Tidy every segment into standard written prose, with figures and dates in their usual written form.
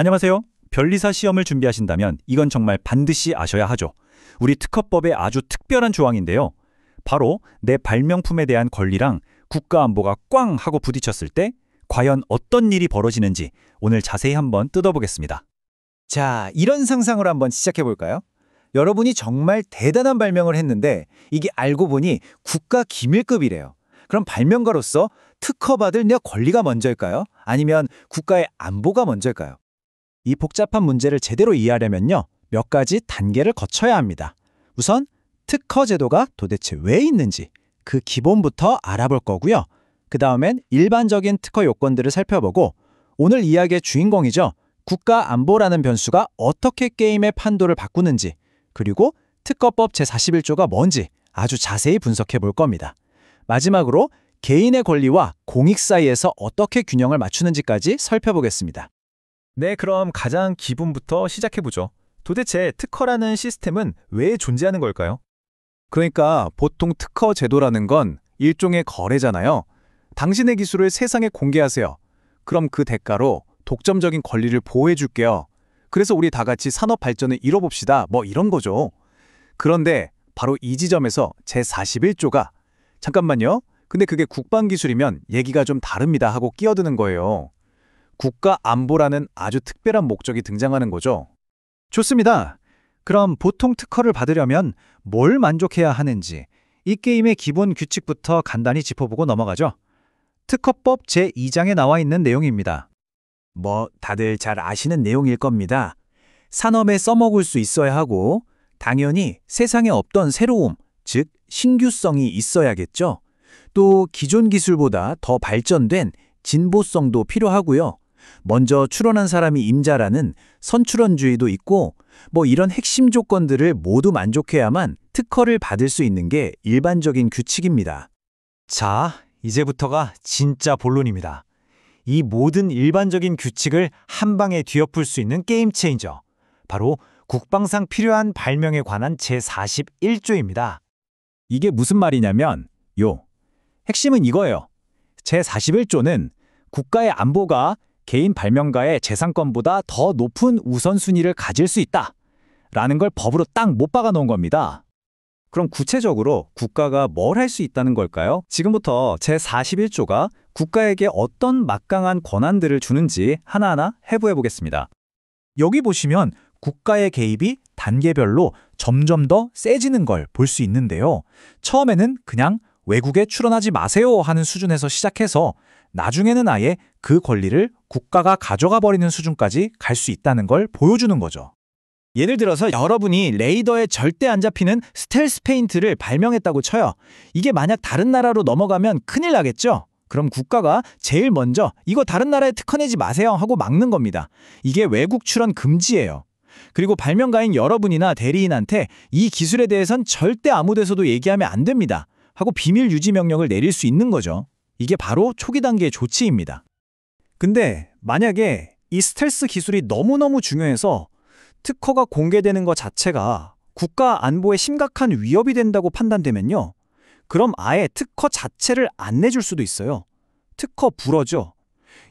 안녕하세요. 변리사 시험을 준비하신다면 이건 정말 반드시 아셔야 하죠. 우리 특허법의 아주 특별한 조항인데요. 바로 내 발명품에 대한 권리랑 국가안보가 꽝 하고 부딪혔을 때 과연 어떤 일이 벌어지는지 오늘 자세히 한번 뜯어보겠습니다. 자, 이런 상상을 한번 시작해 볼까요? 여러분이 정말 대단한 발명을 했는데 이게 알고 보니 국가 기밀급이래요. 그럼 발명가로서 특허받을 내 권리가 먼저일까요? 아니면 국가의 안보가 먼저일까요? 이 복잡한 문제를 제대로 이해하려면요, 몇 가지 단계를 거쳐야 합니다. 우선 특허 제도가 도대체 왜 있는지 그 기본부터 알아볼 거고요. 그 다음엔 일반적인 특허 요건들을 살펴보고 오늘 이야기의 주인공이죠. 국가 안보라는 변수가 어떻게 게임의 판도를 바꾸는지, 그리고 특허법 제41조가 뭔지 아주 자세히 분석해 볼 겁니다. 마지막으로 개인의 권리와 공익 사이에서 어떻게 균형을 맞추는지까지 살펴보겠습니다. 네, 그럼 가장 기본부터 시작해보죠. 도대체 특허라는 시스템은 왜 존재하는 걸까요? 그러니까 보통 특허 제도라는 건 일종의 거래잖아요. 당신의 기술을 세상에 공개하세요. 그럼 그 대가로 독점적인 권리를 보호해줄게요. 그래서 우리 다 같이 산업 발전을 이뤄봅시다. 뭐 이런 거죠. 그런데 바로 이 지점에서 제41조가 잠깐만요. 근데 그게 국방기술이면 얘기가 좀 다릅니다 하고 끼어드는 거예요. 국가 안보라는 아주 특별한 목적이 등장하는 거죠. 좋습니다. 그럼 보통 특허를 받으려면 뭘 만족해야 하는지 이 게임의 기본 규칙부터 간단히 짚어보고 넘어가죠. 특허법 제2장에 나와 있는 내용입니다. 뭐 다들 잘 아시는 내용일 겁니다. 산업에 써먹을 수 있어야 하고 당연히 세상에 없던 새로움, 즉 신규성이 있어야겠죠. 또 기존 기술보다 더 발전된 진보성도 필요하고요. 먼저 출원한 사람이 임자라는 선출원주의도 있고 뭐 이런 핵심 조건들을 모두 만족해야만 특허를 받을 수 있는 게 일반적인 규칙입니다. 자, 이제부터가 진짜 본론입니다. 이 모든 일반적인 규칙을 한 방에 뒤엎을 수 있는 게임 체인저. 바로 국방상 필요한 발명에 관한 제41조입니다. 이게 무슨 말이냐면 핵심은 이거예요. 제41조는 국가의 안보가 개인 발명가의 재산권보다 더 높은 우선순위를 가질 수 있다 라는 걸 법으로 딱 못 박아 놓은 겁니다. 그럼 구체적으로 국가가 뭘 할 수 있다는 걸까요? 지금부터 제41조가 국가에게 어떤 막강한 권한들을 주는지 하나하나 해부해 보겠습니다. 여기 보시면 국가의 개입이 단계별로 점점 더 세지는 걸 볼 수 있는데요. 처음에는 그냥 외국에 출원하지 마세요 하는 수준에서 시작해서 나중에는 아예 그 권리를 국가가 가져가 버리는 수준까지 갈 수 있다는 걸 보여주는 거죠. 예를 들어서 여러분이 레이더에 절대 안 잡히는 스텔스 페인트를 발명했다고 쳐요. 이게 만약 다른 나라로 넘어가면 큰일 나겠죠? 그럼 국가가 제일 먼저 이거 다른 나라에 특허내지 마세요 하고 막는 겁니다. 이게 외국 출원 금지예요. 그리고 발명가인 여러분이나 대리인한테 이 기술에 대해선 절대 아무 데서도 얘기하면 안 됩니다 하고 비밀 유지 명령을 내릴 수 있는 거죠. 이게 바로 초기 단계의 조치입니다. 근데 만약에 이 스텔스 기술이 너무너무 중요해서 특허가 공개되는 것 자체가 국가 안보에 심각한 위협이 된다고 판단되면요. 그럼 아예 특허 자체를 안 내줄 수도 있어요. 특허 불허죠.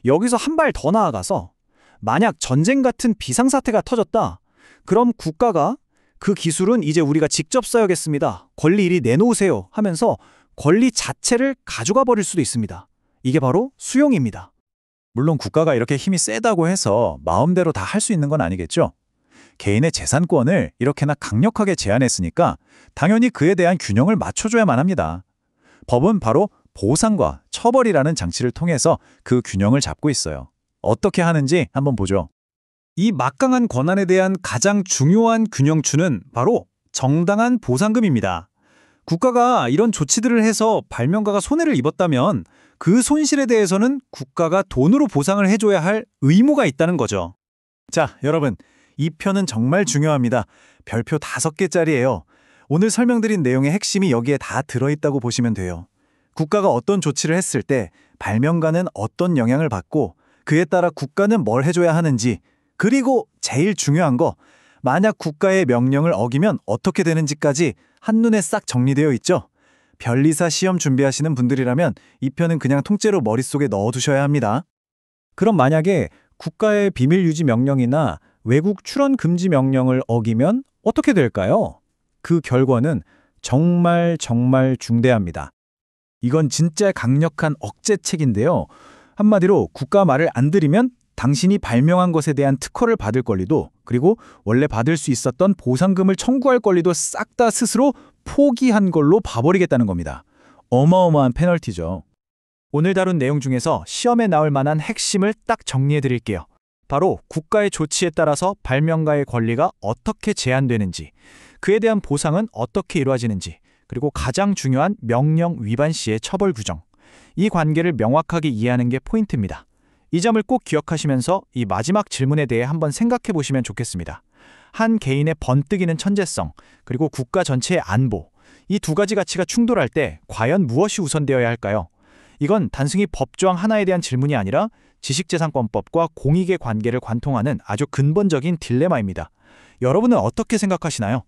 여기서 한 발 더 나아가서 만약 전쟁 같은 비상사태가 터졌다. 그럼 국가가 그 기술은 이제 우리가 직접 써야겠습니다. 권리 이리 내놓으세요 하면서 권리 자체를 가져가 버릴 수도 있습니다. 이게 바로 수용입니다. 물론 국가가 이렇게 힘이 세다고 해서 마음대로 다 할 수 있는 건 아니겠죠. 개인의 재산권을 이렇게나 강력하게 제한했으니까 당연히 그에 대한 균형을 맞춰줘야만 합니다. 법은 바로 보상과 처벌이라는 장치를 통해서 그 균형을 잡고 있어요. 어떻게 하는지 한번 보죠. 이 막강한 권한에 대한 가장 중요한 균형추는 바로 정당한 보상금입니다. 국가가 이런 조치들을 해서 발명가가 손해를 입었다면 그 손실에 대해서는 국가가 돈으로 보상을 해줘야 할 의무가 있다는 거죠. 자, 여러분. 이 편은 정말 중요합니다. 별표 5개짜리예요. 오늘 설명드린 내용의 핵심이 여기에 다 들어있다고 보시면 돼요. 국가가 어떤 조치를 했을 때 발명가는 어떤 영향을 받고 그에 따라 국가는 뭘 해줘야 하는지, 그리고 제일 중요한 거, 만약 국가의 명령을 어기면 어떻게 되는지까지 한눈에 싹 정리되어 있죠. 변리사 시험 준비하시는 분들이라면 이 편은 그냥 통째로 머릿속에 넣어두셔야 합니다. 그럼 만약에 국가의 비밀 유지 명령이나 외국 출원 금지 명령을 어기면 어떻게 될까요? 그 결과는 정말 중대합니다. 이건 진짜 강력한 억제책인데요. 한마디로 국가 말을 안 들으면 당신이 발명한 것에 대한 특허를 받을 권리도, 그리고 원래 받을 수 있었던 보상금을 청구할 권리도 싹 다 스스로 포기한 걸로 봐버리겠다는 겁니다. 어마어마한 페널티죠. 오늘 다룬 내용 중에서 시험에 나올 만한 핵심을 딱 정리해 드릴게요. 바로 국가의 조치에 따라서 발명가의 권리가 어떻게 제한되는지, 그에 대한 보상은 어떻게 이루어지는지, 그리고 가장 중요한 명령 위반 시의 처벌 규정. 이 관계를 명확하게 이해하는 게 포인트입니다. 이 점을 꼭 기억하시면서 이 마지막 질문에 대해 한번 생각해 보시면 좋겠습니다. 한 개인의 번뜩이는 천재성, 그리고 국가 전체의 안보, 이 두 가지 가치가 충돌할 때 과연 무엇이 우선되어야 할까요? 이건 단순히 법조항 하나에 대한 질문이 아니라 지식재산권법과 공익의 관계를 관통하는 아주 근본적인 딜레마입니다. 여러분은 어떻게 생각하시나요?